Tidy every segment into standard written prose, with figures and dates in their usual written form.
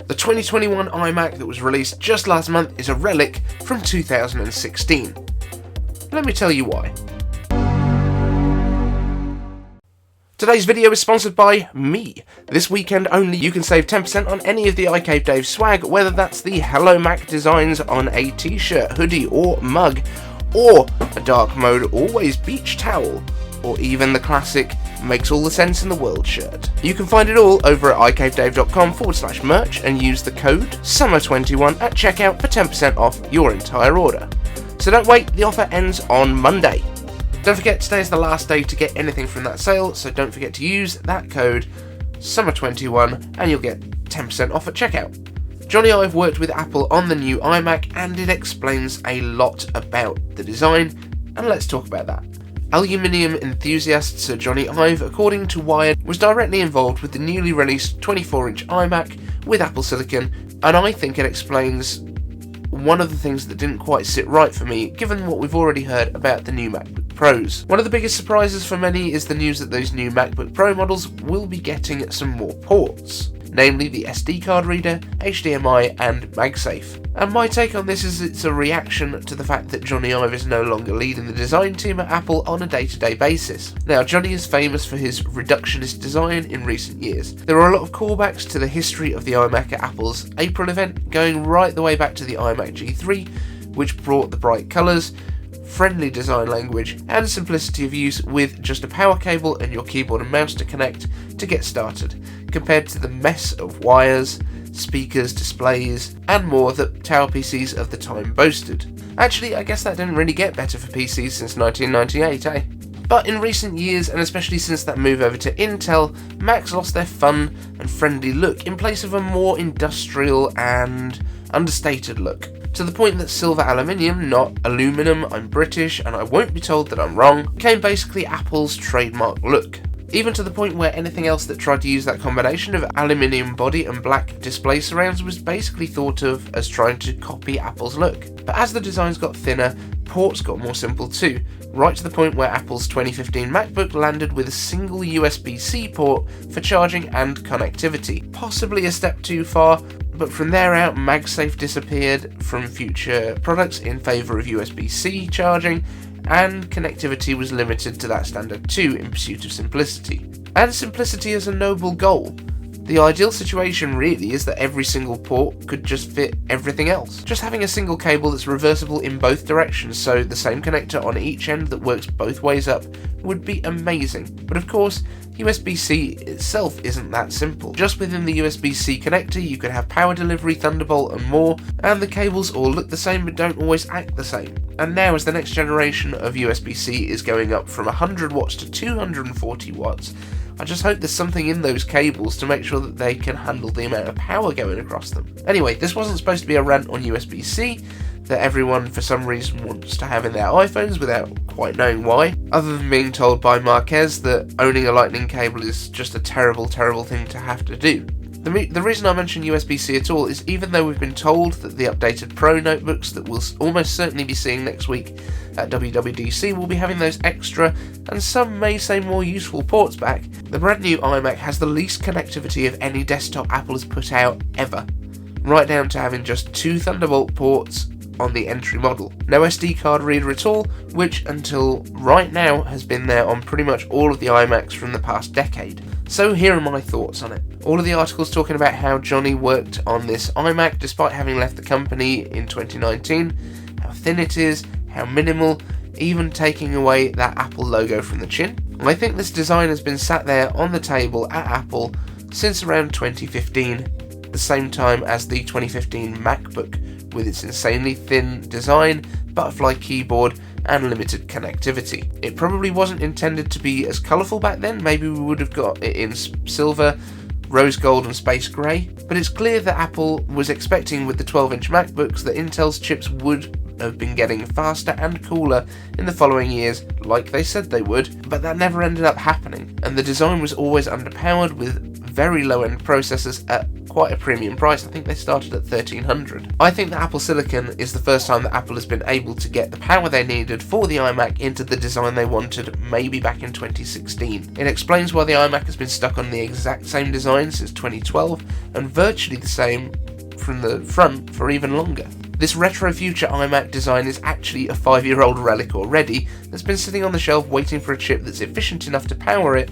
The 2021 iMac that was released just last month is a relic from 2016. Let me tell you why. Today's video is sponsored by me. This weekend only, you can save 10% on any of the iCave Dave swag, whether that's the Hello Mac designs on a t-shirt, hoodie or mug, or a dark mode always beach towel, or even the classic makes all the sense in the world shirt. You can find it all over at iCaveDave.com/merch and use the code SUMMER21 at checkout for 10% off your entire order. So don't wait, the offer ends on Monday. Don't forget, today is the last day to get anything from that sale, so don't forget to use that code SUMMER21 and you'll get 10% off at checkout. Jony Ive worked with Apple on the new iMac and it explains a lot about the design, and let's talk about that. Aluminium enthusiast Sir Jony Ive, according to Wired, was directly involved with the newly released 24-inch iMac with Apple Silicon, and I think it explains one of the things that didn't quite sit right for me, given what we've already heard about the new MacBook Pros. One of the biggest surprises for many is the news that those new MacBook Pro models will be getting some more ports, namely the SD card reader, HDMI and Magsafe. And my take on this is it's a reaction to the fact that Jony Ive is no longer leading the design team at Apple on a day-to-day basis. Now, Jony is famous for his reductionist design in recent years. There are a lot of callbacks to the history of the iMac at Apple's April event, going right the way back to the iMac G3, which brought the bright colours, friendly design language and simplicity of use with just a power cable and your keyboard and mouse to connect to get started, compared to the mess of wires, speakers, displays and more that tower PCs of the time boasted. Actually, I guess that didn't really get better for PCs since 1998, eh? But in recent years, and especially since that move over to Intel, Macs lost their fun and friendly look in place of a more industrial and understated look. To the point that silver aluminium, not aluminum, I'm British and I won't be told that I'm wrong, became basically Apple's trademark look. Even to the point where anything else that tried to use that combination of aluminium body and black display surrounds was basically thought of as trying to copy Apple's look. But as the designs got thinner, ports got more simple too, right to the point where Apple's 2015 MacBook landed with a single USB-C port for charging and connectivity. Possibly a step too far, but from there out Magsafe disappeared from future products in favour of USB-C charging, and connectivity was limited to that standard too in pursuit of simplicity. And simplicity is a noble goal. The ideal situation really is that every single port could just fit everything else. Just having a single cable that's reversible in both directions, so the same connector on each end that works both ways up, would be amazing. But of course, USB-C itself isn't that simple. Just within the USB-C connector you could have power delivery, Thunderbolt and more, and the cables all look the same but don't always act the same. And now as the next generation of USB-C is going up from 100 watts to 240 watts, I just hope there's something in those cables to make sure that they can handle the amount of power going across them. Anyway, this wasn't supposed to be a rant on USB-C that everyone for some reason wants to have in their iPhones without quite knowing why, other than being told by Marquez that owning a lightning cable is just a terrible, terrible thing to have to do. The reason I mention USB-C at all is even though we've been told that the updated Pro notebooks that we'll almost certainly be seeing next week at WWDC will be having those extra, and some may say more useful ports back, the brand new iMac has the least connectivity of any desktop Apple has put out ever, right down to having just 2 Thunderbolt ports on the entry model. No SD card reader at all, which until right now has been there on pretty much all of the iMacs from the past decade. So here are my thoughts on it. All of the articles talking about how Jony worked on this iMac despite having left the company in 2019, how thin it is, how minimal, even taking away that Apple logo from the chin. I think this design has been sat there on the table at Apple since around 2015, the same time as the 2015 MacBook, with its insanely thin design, butterfly keyboard and limited connectivity. It probably wasn't intended to be as colourful back then, maybe we would have got it in silver, rose gold and space grey, but it's clear that Apple was expecting with the 12-inch MacBooks that Intel's chips would have been getting faster and cooler in the following years like they said they would, but that never ended up happening, and the design was always underpowered with very low-end processors at quite a premium price. I think they started at $1,300. I think that Apple Silicon is the first time that Apple has been able to get the power they needed for the iMac into the design they wanted, maybe back in 2016. It explains why the iMac has been stuck on the exact same design since 2012, and virtually the same from the front for even longer. This retro future iMac design is actually a 5-year-old relic already that's been sitting on the shelf waiting for a chip that's efficient enough to power it,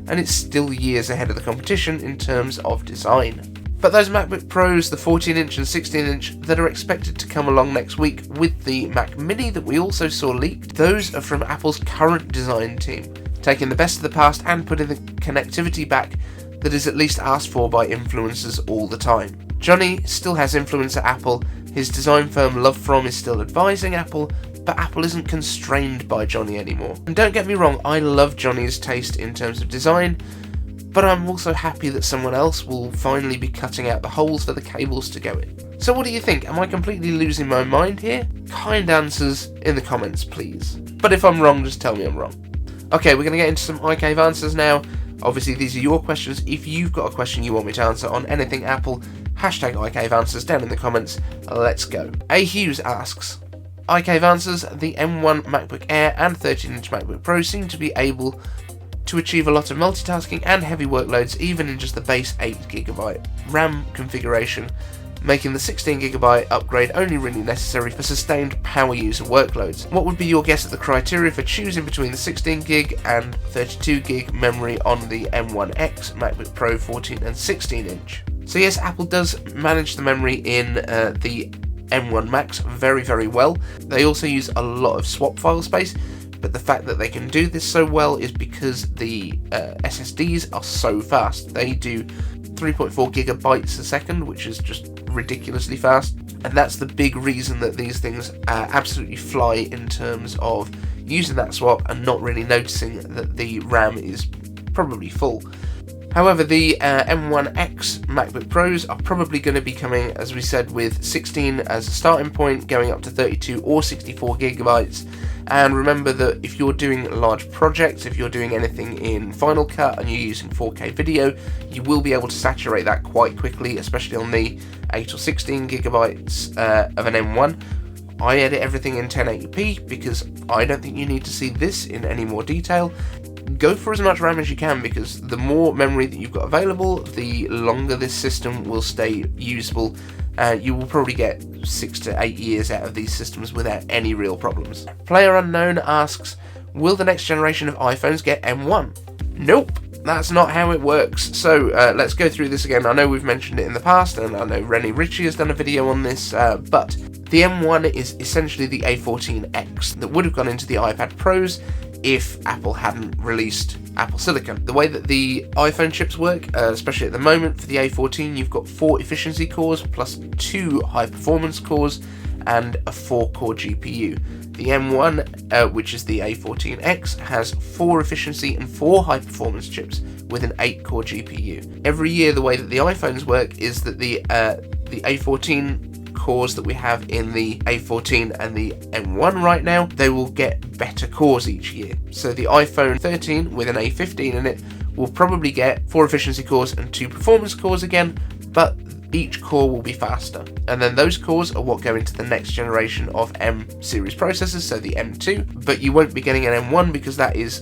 and it's still years ahead of the competition in terms of design. But those MacBook Pros, the 14-inch and 16-inch that are expected to come along next week with the Mac Mini that we also saw leaked, those are from Apple's current design team, taking the best of the past and putting the connectivity back that is at least asked for by influencers all the time. Jony still has influence at Apple, his design firm LoveFrom is still advising Apple, but Apple isn't constrained by Jony anymore. And don't get me wrong, I love Jony's taste in terms of design, but I'm also happy that someone else will finally be cutting out the holes for the cables to go in. So what do you think? Am I completely losing my mind here? Kind answers in the comments, please. But if I'm wrong, just tell me I'm wrong. Okay, we're going to get into some iCave answers now. Obviously, these are your questions. If you've got a question you want me to answer on anything Apple, hashtag iCave answers down in the comments. Let's go. A. Hughes asks, iCave answers, the M1 MacBook Air and 13-inch MacBook Pro seem to be able to achieve a lot of multitasking and heavy workloads even in just the base 8GB RAM configuration, making the 16GB upgrade only really necessary for sustained power user workloads. What would be your guess at the criteria for choosing between the 16GB and 32GB memory on the M1X MacBook Pro 14 and 16-inch? So yes, Apple does manage the memory in the M1 Max very, very well. They also use a lot of swap file space, but the fact that they can do this so well is because the SSDs are so fast. They do 3.4 gigabytes a second, which is just ridiculously fast, and that's the big reason that these things absolutely fly in terms of using that swap and not really noticing that the RAM is probably full. However, the M1X MacBook Pros are probably going to be coming, as we said, with 16 as a starting point, going up to 32 or 64 gigabytes. And remember that if you're doing large projects, if you're doing anything in Final Cut and you're using 4K video, you will be able to saturate that quite quickly, especially on the 8 or 16 gigabytes of an M1. I edit everything in 1080p because I don't think you need to see this in any more detail. Go for as much RAM as you can, because the more memory that you've got available, the longer this system will stay usable. You will probably get 6 to 8 years out of these systems without any real problems. Player Unknown asks, will the next generation of iPhones get M1? Nope, that's not how it works. So let's go through this again. I know we've mentioned it in the past, and I know Rennie Ritchie has done a video on this, but the M1 is essentially the A14X that would have gone into the iPad Pros if Apple hadn't released Apple Silicon. The way that the iPhone chips work, especially at the moment for the A14, you've got 4 efficiency cores plus 2 high performance cores and a 4-core GPU. The M1, which is the A14X, has 4 efficiency and 4 high performance chips with an 8-core GPU. Every year, the way that the iPhones work is that the A14 cores that we have in the A14 and the M1 right now, they will get better cores each year. So the iPhone 13 with an A15 in it will probably get 4 efficiency cores and 2 performance cores again, but each core will be faster. And then those cores are what go into the next generation of M series processors, so the M2, but you won't be getting an M1 because that is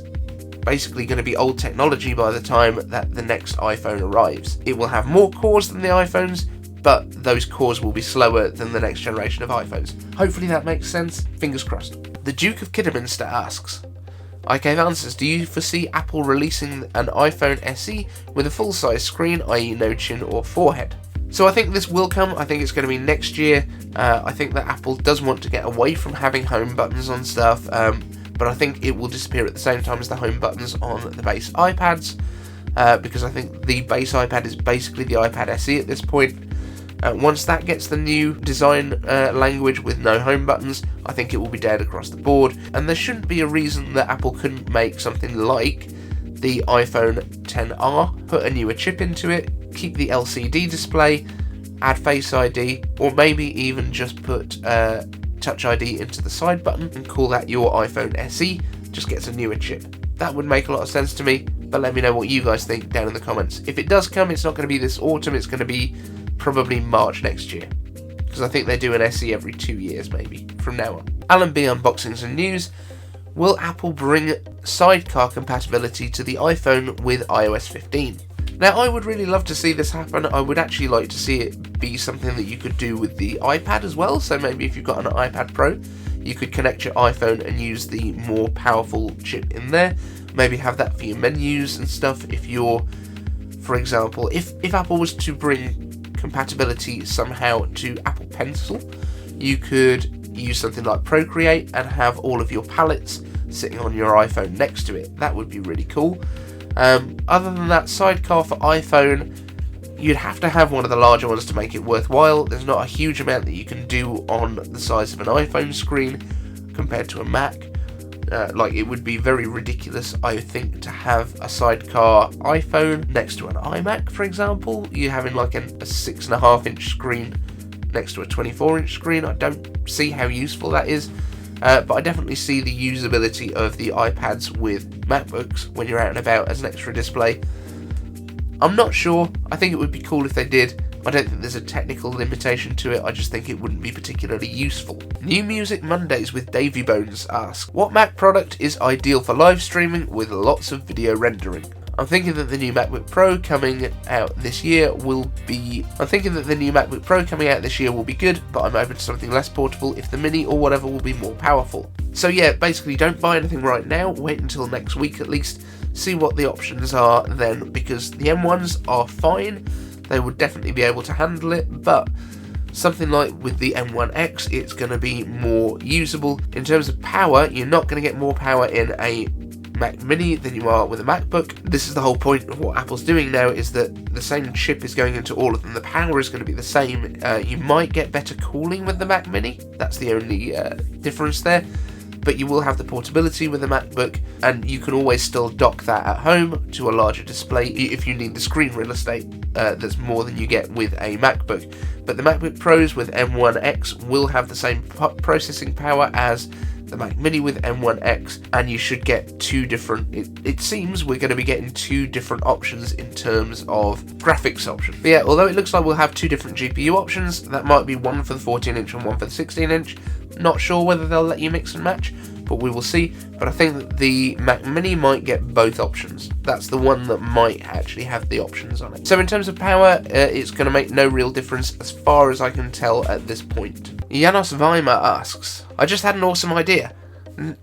basically going to be old technology by the time that the next iPhone arrives. It will have more cores than the iPhones, but those cores will be slower than the next generation of iPhones. Hopefully that makes sense. Fingers crossed. The Duke of Kidderminster asks, iCave answers, do you foresee Apple releasing an iPhone SE with a full-size screen, i.e. no chin or forehead? So I think this will come. I think it's going to be next year. I think that Apple does want to get away from having home buttons on stuff, but I think it will disappear at the same time as the home buttons on the base iPads, because I think the base iPad is basically the iPad SE at this point. Once that gets the new design language with no home buttons, I think it will be dead across the board, and there shouldn't be a reason that Apple couldn't make something like the iPhone XR, put a newer chip into it, keep the LCD display, add Face ID, or maybe even just put Touch ID into the side button and call that your iPhone SE, just gets a newer chip. That would make a lot of sense to me. but let me know what you guys think down in the comments. If it does come, it's not going to be this autumn, it's going to be probably March next year, because I think they do an SE every 2 years maybe from now on. Alan B unboxings and news. Will Apple bring sidecar compatibility to the iPhone with iOS 15? Now, I would really love to see this happen. I would actually like to see it be something that you could do with the iPad as well. So maybe if you've got an iPad Pro, you could connect your iPhone and use the more powerful chip in there. Maybe have that for your menus and stuff. If you're, for example, if Apple was to bring compatibility somehow to Apple Pencil, you could use something like Procreate and have all of your palettes sitting on your iPhone next to it. That would be really cool. Other than that, sidecar for iPhone, you'd have to have one of the larger ones to make it worthwhile. There's not a huge amount that you can do on the size of an iPhone screen compared to a Mac. Like, it would be very ridiculous, I think, to have a sidecar iPhone next to an iMac, for example. You're having like a 6.5-inch screen next to a 24-inch screen. I don't see how useful that is. But I definitely see the usability of the iPads with MacBooks when you're out and about as an extra display. I'm not sure. I think it would be cool if they did. I don't think there's a technical limitation to it. I just think it wouldn't be particularly useful. New Music Mondays with Davy Bones asks, what Mac product is ideal for live streaming with lots of video rendering? I'm thinking that the new MacBook Pro coming out this year will be good, but I'm open to something less portable if the Mini or whatever will be more powerful. So yeah, basically don't buy anything right now, wait until next week at least, see what the options are then, because the M1s are fine, they would definitely be able to handle it, but something like with the M1X, it's going to be more usable. In terms of power, you're not going to get more power in a Mac Mini than you are with a MacBook. This is the whole point of what Apple's doing now, is that the same chip is going into all of them. The power is going to be the same. You might get better cooling with the Mac Mini. That's the only difference there. But you will have the portability with the MacBook, and you can always still dock that at home to a larger display if you need the screen real estate. That's more than you get with a MacBook. But the MacBook Pros with M1X will have the same processing power as the Mac Mini with M1X, and you should get two different, it seems we're going to be getting two different options in terms of graphics option. But yeah, although it looks like we'll have two different GPU options, that might be one for the 14-inch and one for the 16-inch. Not sure whether they'll let you mix and match, but we will see. But I think that the Mac Mini might get both options. That's the one that might actually have the options on it. So in terms of power, it's going to make no real difference as far as I can tell at this point. Janos Weimer asks, I just had an awesome idea.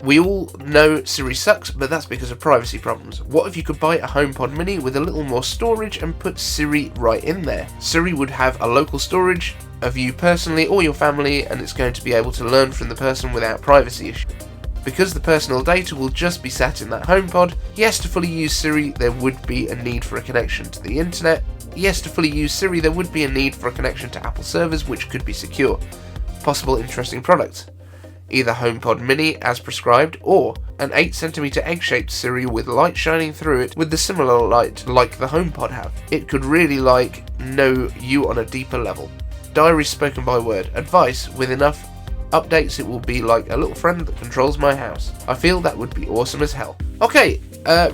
We all know Siri sucks, but that's because of privacy problems. What if you could buy a HomePod Mini with a little more storage and put Siri right in there? Siri would have a local storage of you personally or your family, and it's going to be able to learn from the person without privacy issues. Because the personal data will just be sat in that HomePod, yes, to fully use Siri, there would be a need for a connection to the internet. Yes, to fully use Siri, there would be a need for a connection to Apple servers, which could be secure. Possible interesting products. Either HomePod Mini as prescribed, or an 8cm egg-shaped Siri with light shining through it with the similar light like the HomePod have. It could really know you on a deeper level. Diaries spoken by word. Advice, with enough updates it will be like a little friend that controls my house. I feel that would be awesome as hell. Okay,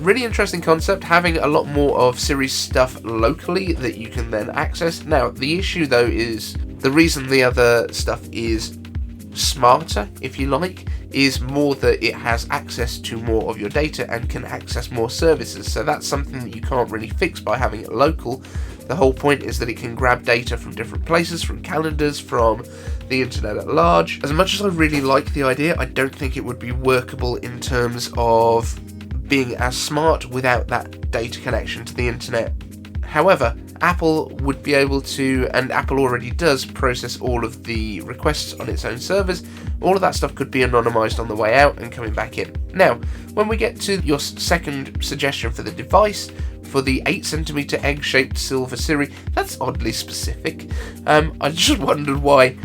really interesting concept, having a lot more of Siri stuff locally that you can then access. Now, the issue though is, the reason the other stuff is smarter, if you like, is more that it has access to more of your data and can access more services. So that's something that you can't really fix by having it local. The whole point is that it can grab data from different places, from calendars, from the internet at large. As much as I really like the idea, I don't think it would be workable in terms of being as smart without that data connection to the internet. However, Apple would be able to, and Apple already does, process all of the requests on its own servers. All of that stuff could be anonymized on the way out and coming back in. Now, when we get to your second suggestion for the device, for the 8cm egg-shaped silver Siri, that's oddly specific. I just wondered why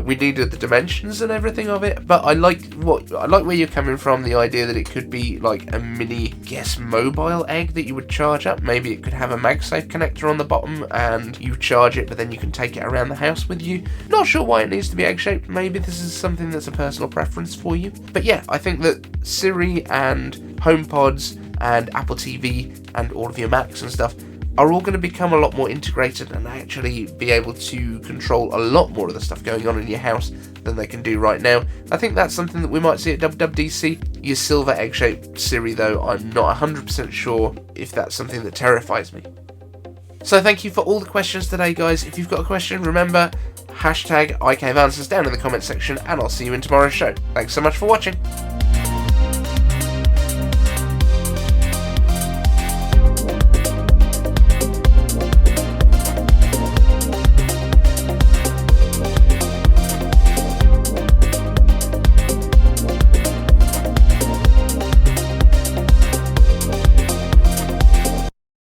we needed the dimensions and everything of it, but I like where you're coming from, the idea that it could be like a mini, mobile egg that you would charge up. Maybe it could have a MagSafe connector on the bottom and you charge it, but then you can take it around the house with you. Not sure why it needs to be egg-shaped. Maybe this is something that's a personal preference for you. But yeah, I think that Siri and HomePods and Apple TV and all of your Macs and stuff are all going to become a lot more integrated and actually be able to control a lot more of the stuff going on in your house than they can do right now. I think that's something that we might see at WWDC. Your silver egg-shaped Siri, though, I'm not 100% sure if that's something that terrifies me. So thank you for all the questions today, guys. If you've got a question, remember, #ICaveAnswers down in the comment section, and I'll see you in tomorrow's show. Thanks so much for watching.